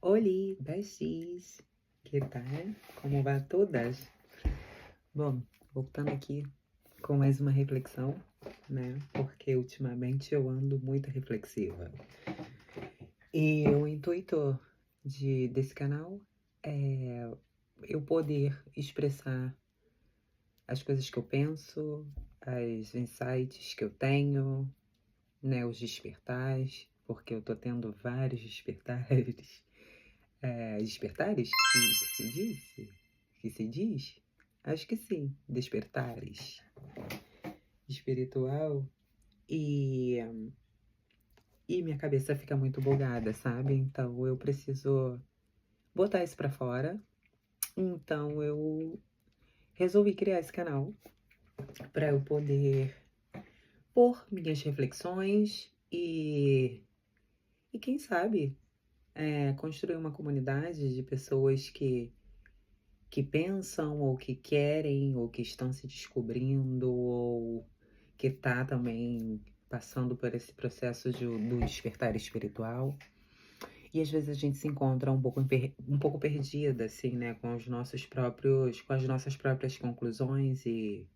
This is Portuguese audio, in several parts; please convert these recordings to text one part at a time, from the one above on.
Oli, besties, que tal? Como vai todas? Bom, voltando aqui com mais uma reflexão, né? Porque ultimamente eu ando muito reflexiva. E o intuito desse canal é eu poder expressar as coisas que eu penso, as insights que eu tenho, né? Os despertares, porque eu tô tendo vários despertares. Despertares que se disse? Que se diz? Acho que sim, despertares espiritual e, e minha cabeça fica muito bugada, sabe? Então eu preciso botar isso pra fora. Então eu resolvi criar esse canal para eu poder pôr minhas reflexões e quem sabe construir uma comunidade de pessoas que pensam, ou que querem, ou que estão se descobrindo, ou que tá também passando por esse processo do despertar espiritual. E às vezes a gente se encontra um pouco perdida, assim, né, com as nossas próprias conclusões e,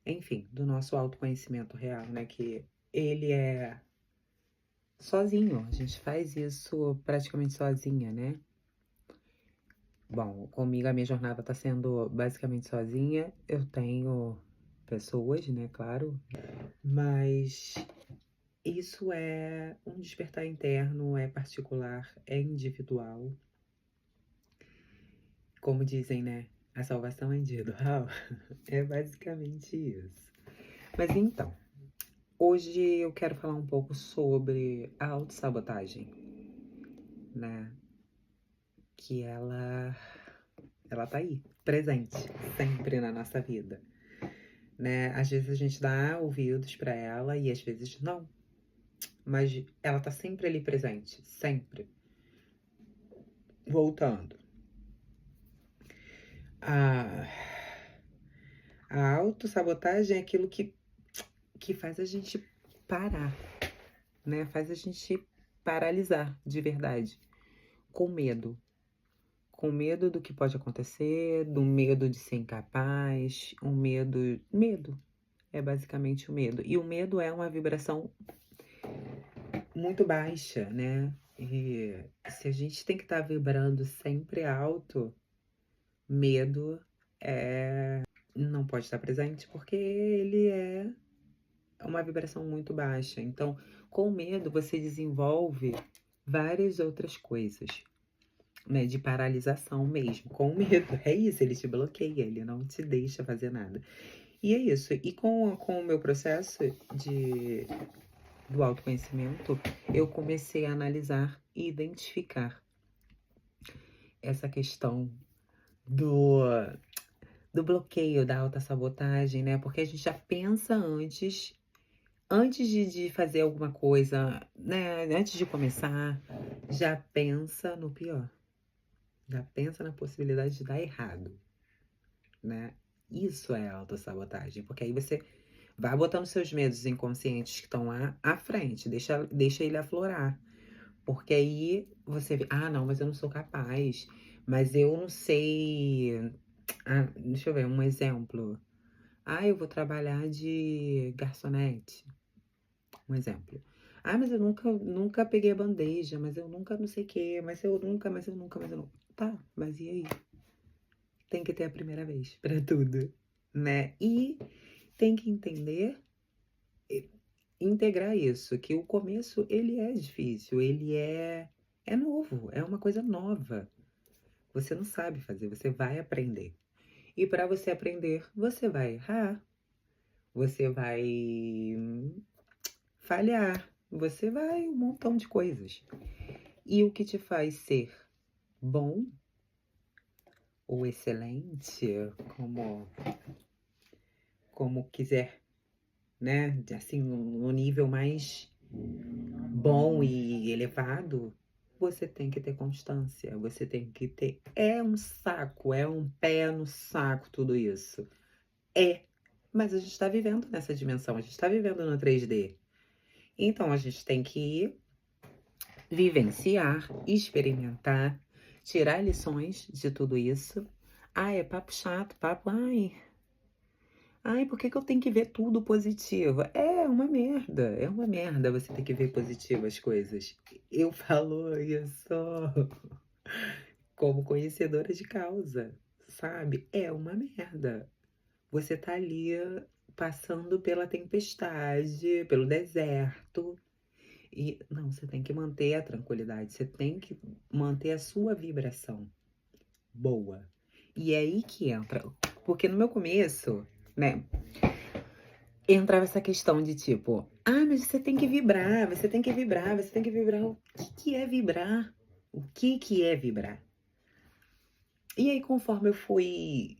enfim, do nosso autoconhecimento real, né, que ele é sozinho. A gente faz isso praticamente sozinha, né? Bom, comigo a minha jornada tá sendo basicamente sozinha. Eu tenho pessoas, né, claro, mas isso é um despertar interno, é particular, é individual. Como dizem, né, a salvação é individual. É basicamente isso. Mas então, hoje eu quero falar um pouco sobre a autossabotagem, né? Que ela tá aí, presente, sempre na nossa vida. Né? Às vezes a gente dá ouvidos para ela e às vezes não. Mas ela tá sempre ali presente, sempre. Voltando. A, a autossabotagem é aquilo que faz a gente parar, né? Faz a gente paralisar de verdade, com medo. Com medo do que pode acontecer, do medo de ser incapaz, um medo. Medo. É basicamente o medo. E o medo é uma vibração muito baixa, né? E se a gente tem que estar vibrando sempre alto, medo não pode estar presente porque ele é uma vibração muito baixa. Então, com medo, você desenvolve várias outras coisas, né? De paralisação mesmo. Com medo, é isso, ele te bloqueia, ele não te deixa fazer nada. E é isso. E com o meu processo do autoconhecimento, eu comecei a analisar e identificar essa questão do, do bloqueio, da autossabotagem, né? Porque a gente já pensa antes de fazer alguma coisa, né? Antes de começar, já pensa no pior. Já pensa na possibilidade de dar errado, né? Isso é autossabotagem, porque aí você vai botando seus medos inconscientes que estão lá à frente, deixa ele aflorar. Porque aí você vê, não, mas eu não sou capaz, mas eu não sei. Deixa eu ver um exemplo. Eu vou trabalhar de garçonete. Um exemplo. Mas eu nunca peguei a bandeja, mas eu nunca não sei o quê, mas eu nunca. Tá, mas e aí? Tem que ter a primeira vez pra tudo, né? E tem que integrar isso, que o começo, ele é difícil, ele é novo, é uma coisa nova. Você não sabe fazer, você vai aprender. E para você aprender, você vai errar, você vai falhar, você vai um montão de coisas. E o que te faz ser bom ou excelente, como quiser, né? Assim, no nível mais bom e elevado, você tem que ter constância, você tem que ter. É um saco, é um pé no saco tudo isso. Mas a gente está vivendo nessa dimensão, a gente está vivendo no 3D. Então a gente tem que ir vivenciar, experimentar, tirar lições de tudo isso. É papo chato, papo, por que que eu tenho que ver tudo positivo? É uma merda você ter que ver positivo as coisas. Eu falo isso como conhecedora de causa, sabe? É uma merda. Você tá ali passando pela tempestade, pelo deserto, e não, você tem que manter a tranquilidade, você tem que manter a sua vibração boa. E é aí que entra, porque no meu começo, né, entrava essa questão de tipo, mas você tem que vibrar, você tem que vibrar, você tem que vibrar. O que é vibrar? O que é vibrar? E aí, conforme eu fui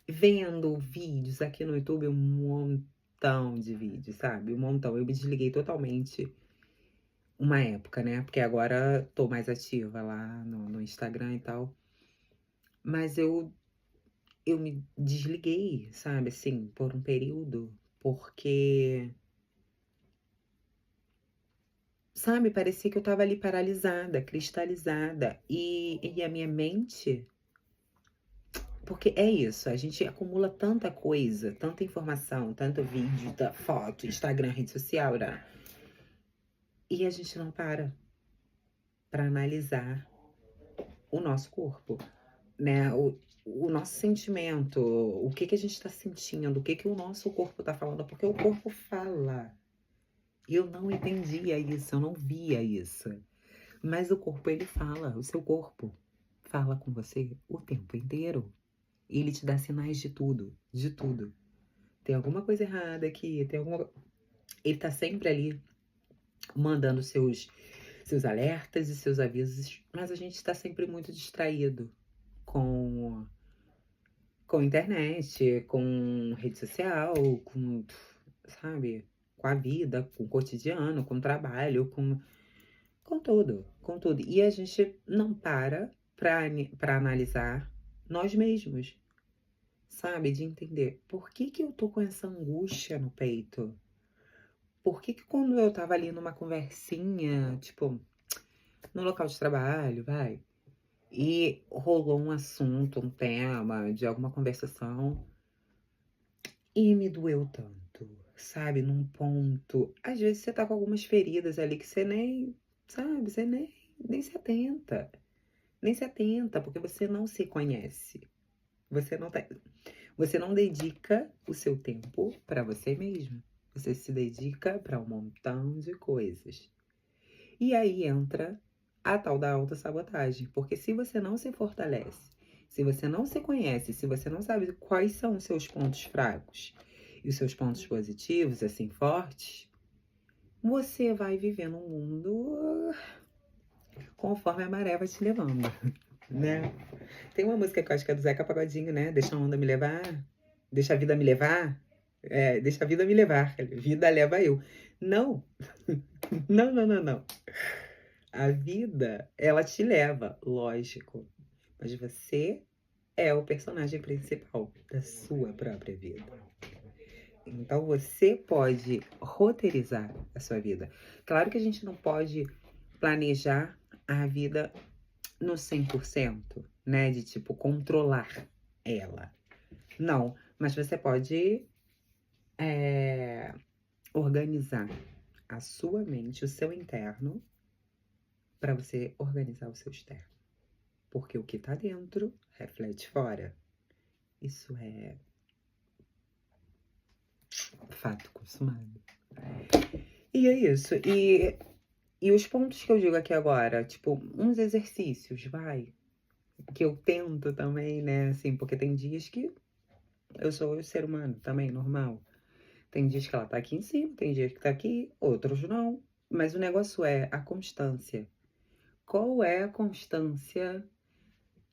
vendo vídeos aqui no YouTube, um montão de vídeos, sabe? Um montão. Eu me desliguei totalmente uma época, né? Porque agora tô mais ativa lá no Instagram e tal. Mas eu me desliguei, sabe? Assim, por um período. Porque, sabe? Parecia que eu tava ali paralisada, cristalizada. E a minha mente. Porque é isso, a gente acumula tanta coisa, tanta informação, tanto vídeo, foto, Instagram, rede social, né? E a gente não para analisar o nosso corpo, né? O nosso sentimento, o que a gente está sentindo, o que o nosso corpo está falando, porque o corpo fala. Eu não entendia isso, eu não via isso. Mas o corpo, ele fala, o seu corpo fala com você o tempo inteiro. Ele te dá sinais de tudo, de tudo. Tem alguma coisa errada aqui, ele tá sempre ali mandando seus alertas e seus avisos, mas a gente está sempre muito distraído com internet, com rede social, sabe, com a vida, com o cotidiano, com o trabalho, com tudo, com tudo. E a gente não para analisar nós mesmos, sabe, de entender por que eu tô com essa angústia no peito? Por que que quando eu tava ali numa conversinha, tipo, no local de trabalho, vai, e rolou um assunto, um tema de alguma conversação e me doeu tanto, sabe? Num ponto. Às vezes você tá com algumas feridas ali que você nem, sabe? Você nem se atenta. Nem se atenta, porque você não se conhece. Você não dedica o seu tempo para você mesmo. Você se dedica para um montão de coisas. E aí entra a tal da autossabotagem. Porque se você não se fortalece, se você não se conhece, se você não sabe quais são os seus pontos fracos e os seus pontos positivos, assim, fortes, você vai viver num mundo conforme a maré vai te levando, né? Tem uma música que eu acho que é do Zeca Pagodinho, né? Deixa a onda me levar, deixa a vida me levar. Deixa a vida me levar, vida leva eu. Não, não, não, não, não. A vida, ela te leva, lógico. Mas você é o personagem principal da sua própria vida. Então você pode roteirizar a sua vida. Claro que a gente não pode planejar a vida no 100%, né? De tipo, controlar ela. Não, mas você pode organizar a sua mente, o seu interno, para você organizar o seu externo. Porque o que tá dentro reflete fora. Isso é fato consumado. E é isso. E os pontos que eu digo aqui agora, tipo, uns exercícios, vai. Que eu tento também, né? Assim, porque tem dias que eu sou ser humano também, normal. Tem dias que ela tá aqui em cima, tem dias que tá aqui, outros não. Mas o negócio é a constância. Qual é a constância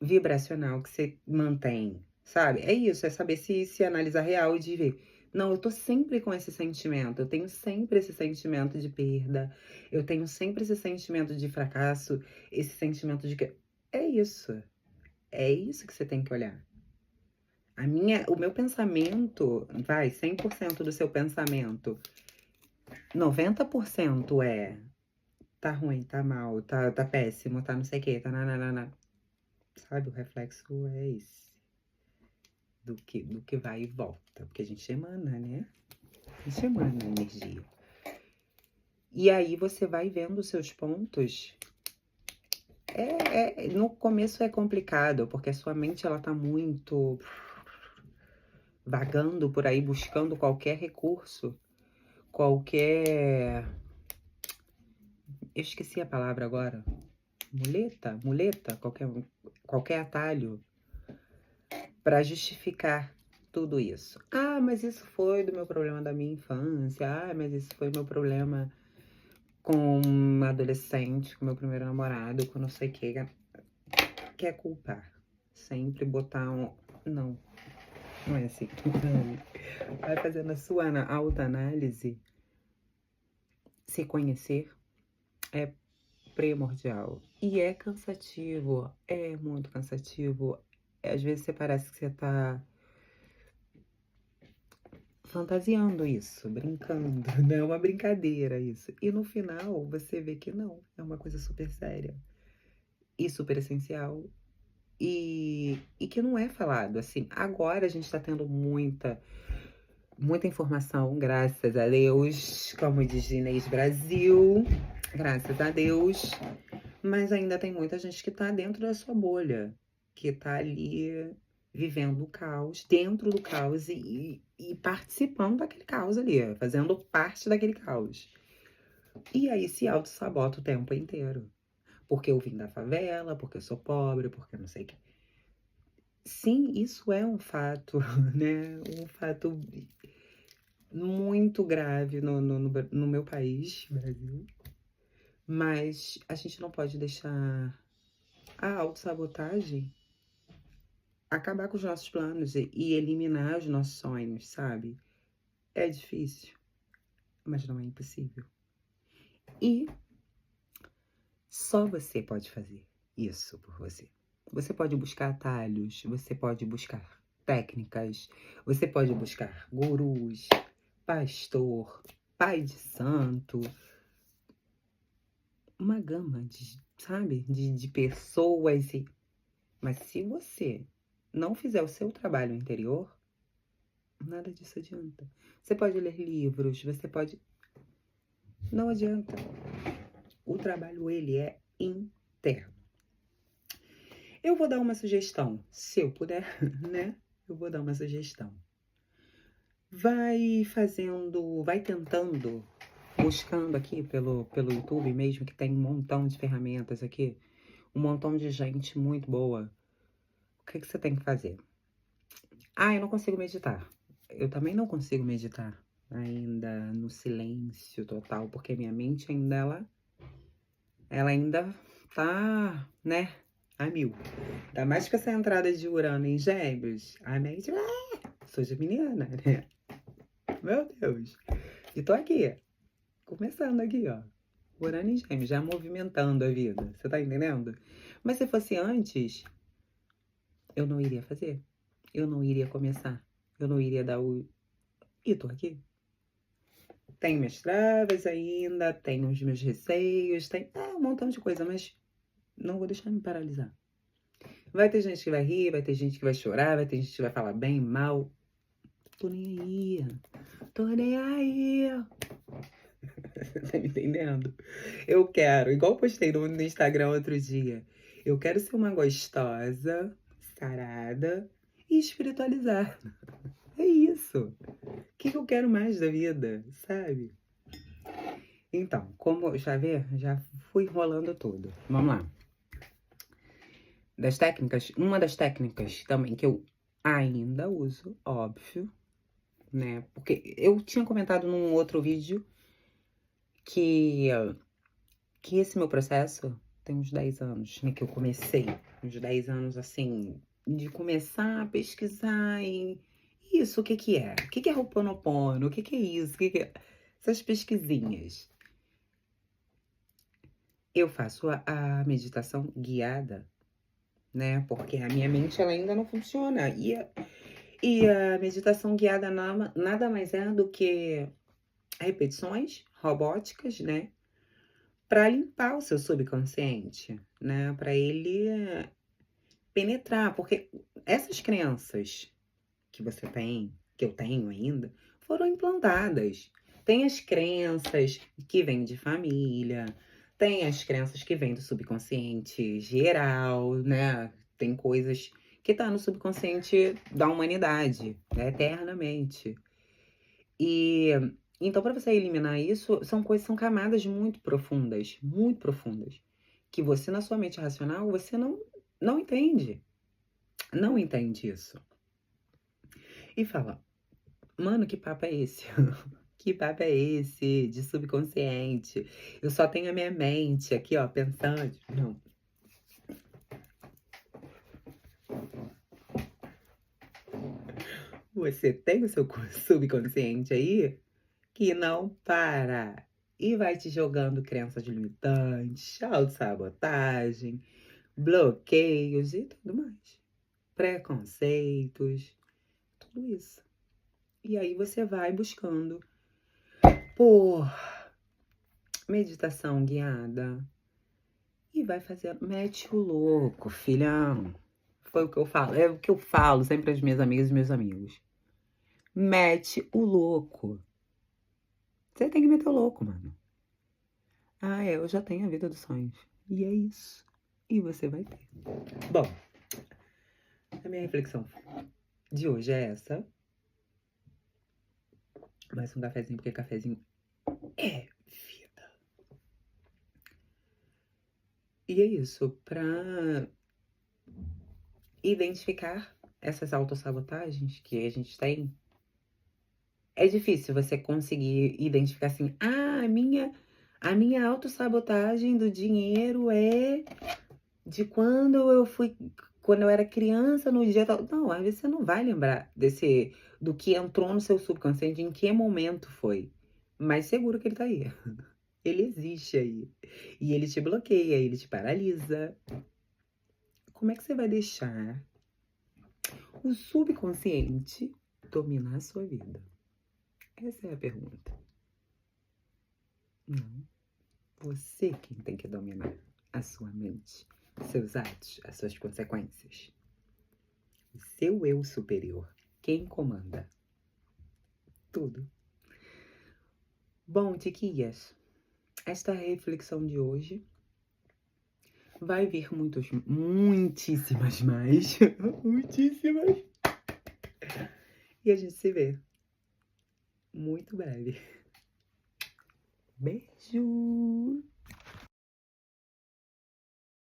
vibracional que você mantém, sabe? É isso, é saber se analisar real e de ver. Não, eu tô sempre com esse sentimento, eu tenho sempre esse sentimento de perda, eu tenho sempre esse sentimento de fracasso, esse sentimento de que. É isso que você tem que olhar. O meu pensamento, 100% do seu pensamento, 90% é tá ruim, tá mal, tá péssimo, tá não sei o que, tá nananana. Sabe, o reflexo é esse. Do que vai e volta. Porque a gente emana, né? A gente emana energia. E aí você vai vendo os seus pontos. No começo é complicado, porque a sua mente ela tá muito vagando por aí, buscando qualquer recurso, qualquer... Eu esqueci a palavra agora. Muleta, qualquer atalho para justificar tudo isso. Ah, mas isso foi do meu problema da minha infância. Ah, mas isso foi meu problema com uma adolescente, com meu primeiro namorado, com não sei o que. Quer culpar. Sempre botar um... Não é assim. Vai fazendo a sua autoanálise. Se conhecer é primordial. E é cansativo. É muito cansativo. Às vezes você parece que você tá fantasiando isso, brincando, não é uma brincadeira isso. E no final você vê que não, é uma coisa super séria e super essencial e que não é falado assim. Agora a gente tá tendo muita informação, graças a Deus, como diz Inês Brasil, graças a Deus, mas ainda tem muita gente que tá dentro da sua bolha, que tá ali vivendo o caos, dentro do caos e participando daquele caos ali, fazendo parte daquele caos. E aí se auto-sabota o tempo inteiro. Porque eu vim da favela, porque eu sou pobre, porque não sei o que. Sim, isso é um fato, né? Um fato muito grave no meu país, Brasil. Mas a gente não pode deixar a autossabotagem acabar com os nossos planos e eliminar os nossos sonhos, sabe? É difícil, mas não é impossível. E só você pode fazer isso por você. Você pode buscar atalhos, você pode buscar técnicas, você pode buscar gurus, pastor, pai de santo, uma gama de, sabe, de pessoas. Mas se você não fizer o seu trabalho interior, nada disso adianta. Você pode ler livros, você pode... Não adianta. O trabalho, ele é interno. Eu vou dar uma sugestão, se eu puder, né? Eu vou dar uma sugestão. Vai tentando, buscando aqui pelo YouTube mesmo, que tem um montão de ferramentas aqui, um montão de gente muito boa. O que você tem que fazer? Ah, eu não consigo meditar. Eu também não consigo meditar ainda no silêncio total, porque minha mente ainda, ela ainda tá, né, a mil. Ainda mais com essa entrada de Urano em Gêmeos, a mente, sou geminiana, né? Meu Deus. E tô aqui, começando aqui, ó. Urano em Gêmeos, já movimentando a vida. Você tá entendendo? Mas se fosse antes, eu não iria fazer. Eu não iria começar. Eu não iria dar o... E tô aqui. Tenho minhas travas ainda, tenho os meus receios, tem um montão de coisa, mas não vou deixar me paralisar. Vai ter gente que vai rir, vai ter gente que vai chorar, vai ter gente que vai falar bem, mal. Tô nem aí. Tô nem aí. Tá me entendendo? Eu quero, igual postei no Instagram outro dia, eu quero ser uma gostosa, sarada e espiritualizada. É isso. O que eu quero mais da vida, sabe? Então, como já vê, já fui enrolando tudo. Vamos lá. Das técnicas, uma das técnicas também que eu ainda uso, óbvio, né? Porque eu tinha comentado num outro vídeo que esse meu processo tem uns 10 anos, né? Que eu comecei, uns 10 anos, assim, de começar a pesquisar em isso, o que que é? O que que é Ho'oponopono? O que que é isso? O que que é? Essas pesquisinhas. Eu faço a meditação guiada, né? Porque a minha mente ela ainda não funciona. E a meditação guiada nada mais é do que repetições robóticas, né? para limpar o seu subconsciente, né? Para ele penetrar, porque essas crenças que você tem, que eu tenho ainda, foram implantadas. Tem as crenças que vêm de família, tem as crenças que vêm do subconsciente geral, né? Tem coisas que tá no subconsciente da humanidade, né? Eternamente. E então, para você eliminar isso, são coisas, são camadas muito profundas, que você na sua mente racional, você não entende. Não entende isso. E fala, mano, que papo é esse? Que papo é esse de subconsciente? Eu só tenho a minha mente aqui, ó, pensando. Não. Você tem o seu subconsciente aí que não para. E vai te jogando crenças limitantes, autossabotagem, bloqueios e tudo mais. Preconceitos, tudo isso. E aí você vai buscando por meditação guiada e vai fazendo. Mete o louco, filhão. Foi o que eu falo. É o que eu falo sempre às minhas amigas e meus amigos. Mete o louco. Você tem que meter o louco, mano. Ah, eu já tenho a vida dos sonhos. E é isso. E você vai ter. Bom, a minha reflexão de hoje é essa. Mais um cafezinho, porque cafezinho é vida. E é isso. Pra identificar essas autossabotagens que a gente tem, é difícil você conseguir identificar assim, a minha autossabotagem do dinheiro é de quando eu era criança, no dia tal. Não, às vezes você não vai lembrar do que entrou no seu subconsciente, em que momento foi. Mas seguro que ele tá aí. Ele existe aí. E ele te bloqueia, ele te paralisa. Como é que você vai deixar o subconsciente dominar a sua vida? Essa é a pergunta. Não. Você quem tem que dominar a sua mente, seus atos, as suas consequências. O seu eu superior. Quem comanda? Tudo. Bom, Tiquias, esta reflexão de hoje vai vir muitíssimas mais. Muitíssimas. E a gente se vê muito breve. Beijo!